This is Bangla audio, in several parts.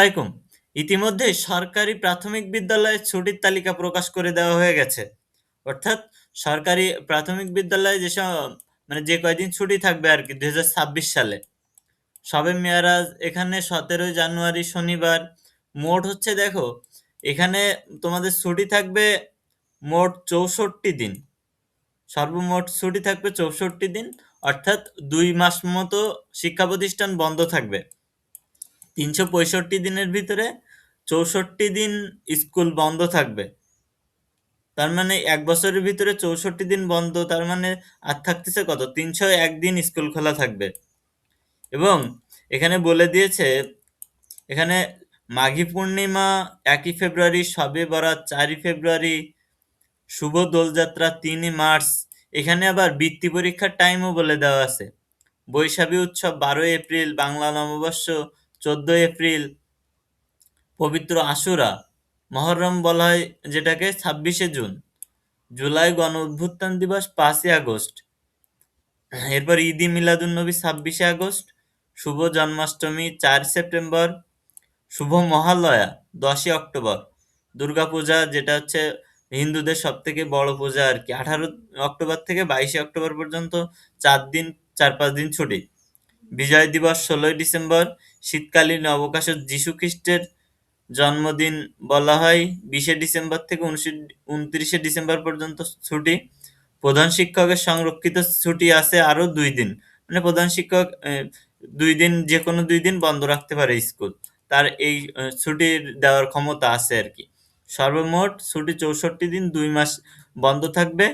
আসসালামাইকুম। ইতিমধ্যেই সরকারি প্রাথমিক বিদ্যালয়ের ছুটির তালিকা প্রকাশ করে দেওয়া হয়ে গেছে। অর্থাৎ সরকারি প্রাথমিক বিদ্যালয়ে যে কয়দিন ছুটি থাকবে আরকি ২০২৬ সালে। শবে মেরাজ এখানে ১৭ই জানুয়ারি শনিবার। মোট হচ্ছে দেখো, এখানে তোমাদের ছুটি থাকবে মোট ৬৪ দিন। সর্বমোট ছুটি থাকবে ৬৪ দিন। অর্থাৎ ২ মাস মতো শিক্ষা প্রতিষ্ঠান বন্ধ থাকবে। ৩৬৫ দিনের ভিতরে ৬৪ দিন স্কুল বন্ধ থাকবে। তার মানে ১ বছরের ভিতরে ৬৪ দিন বন্ধ, তার মানে আর থাকতেছে কত? ৩০১ দিন স্কুল খোলা থাকবে। এবং এখানে বলে দিয়েছে, এখানে মাঘী পূর্ণিমা ১ই ফেব্রুয়ারি, শবে বরাত ৪ই ফেব্রুয়ারি, শুভ দোলযাত্রা ৩ই মার্চ। এখানে আবার বৃত্তি পরীক্ষার টাইমও বলে দেওয়া আছে। বৈশাখী উৎসব ১২ই এপ্রিল, বাংলা নববর্ষ ১৪ই এপ্রিল, পবিত্র আশুরা, মহররম বলা হয় যেটাকে ২৬শে জুন, জুলাই গণ অভ্যুত্থান দিবস ৫ই আগস্ট, এরপর ঈদ মিলাদুন্নবী ২৬শে আগস্ট, শুভ জন্মাষ্টমী ৪ সেপ্টেম্বর, শুভ মহালয়া ১০ই অক্টোবর, দুর্গাপূজা যেটা হচ্ছে হিন্দুদের সবথেকে বড় পূজা আরকি, ১৮ অক্টোবর থেকে ২২শে অক্টোবর পর্যন্ত ৪-৫ দিন ছুটি। বিজয় দিবস ১৬ই ডিসেম্বর, শীতকালীন অবকাশে যীশু খ্রিস্টের জন্মদিন বলা হয় ২০শে ডিসেম্বর থেকে ২৯শে ডিসেম্বর পর্যন্ত ছুটি। প্রধান শিক্ষকের সংরক্ষিত ছুটি আছে আরো ২ দিন। মানে প্রধান শিক্ষক ২ দিন, যেকোনো ২ দিন বন্ধ রাখতে পারে স্কুল। তার এই ছুটির দেওয়ার ক্ষমতা আছে আরকি। সর্বমোট ছুটি ৬৪ দিন, ২ মাস বন্ধ থাকবে।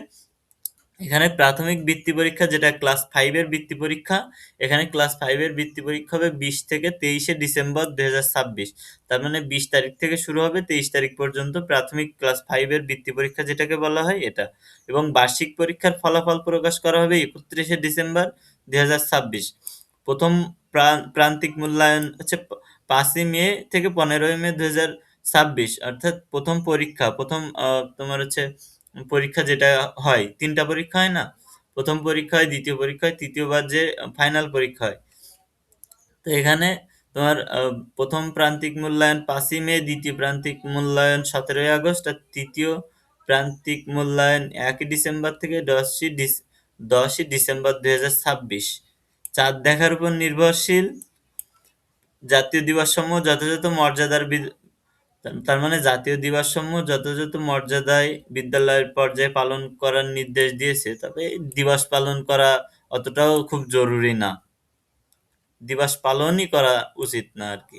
এখানে প্রাথমিক বৃত্তি পরীক্ষা যেটা ক্লাস 5 এর বৃত্তি পরীক্ষা, এখানে ক্লাস 5 এর বৃত্তি পরীক্ষা হবে ২০ থেকে ২৩শে ডিসেম্বর ২০২৬। তার মানে ২০ তারিখ থেকে শুরু হবে, ২৩ তারিখ পর্যন্ত প্রাথমিক ক্লাস 5 এর বৃত্তি পরীক্ষা যেটাকে বলা হয় এটা। এবং বার্ষিক পরীক্ষার ফলাফল প্রকাশ করা হবে ৩১শে ডিসেম্বর ২০২৬। প্রথম প্রান্তিক মূল্যায়ন হচ্ছে ৫ই মে থেকে ১৫ই মে ২০২৬। অর্থাৎ প্রথম পরীক্ষা, প্রথম তোমার হচ্ছে পরীক্ষা যেটা হয়, ৩ টা পরীক্ষা হয় না? প্রথম পরীক্ষা হয়, দ্বিতীয় পরীক্ষা হয়, তৃতীয়বার যে ফাইনাল পরীক্ষা হয়। তো এখানে তোমার প্রথম প্রান্তিক মূল্যায়ন ৫ই মে, দ্বিতীয় প্রান্তিক মূল্যায়ন ১৭ই আগস্ট, আর তৃতীয় প্রান্তিক মূল্যায়ন ১ই ডিসেম্বর থেকে ১০ই ডিসেম্বর ২০২৬। চাঁদ দেখার উপর নির্ভরশীল। জাতীয় দিবসসমূহ যথাযথ মর্যাদার তার মানে জাতীয় দিবসসমূহ যথাযথ মর্যাদায় বিদ্যালয়ের পর্যায়ে পালন করার নির্দেশ দিয়েছে। তবে দিবস পালন করা অতটাও খুব জরুরি না। দিবস পালনই করা উচিত না আরকি।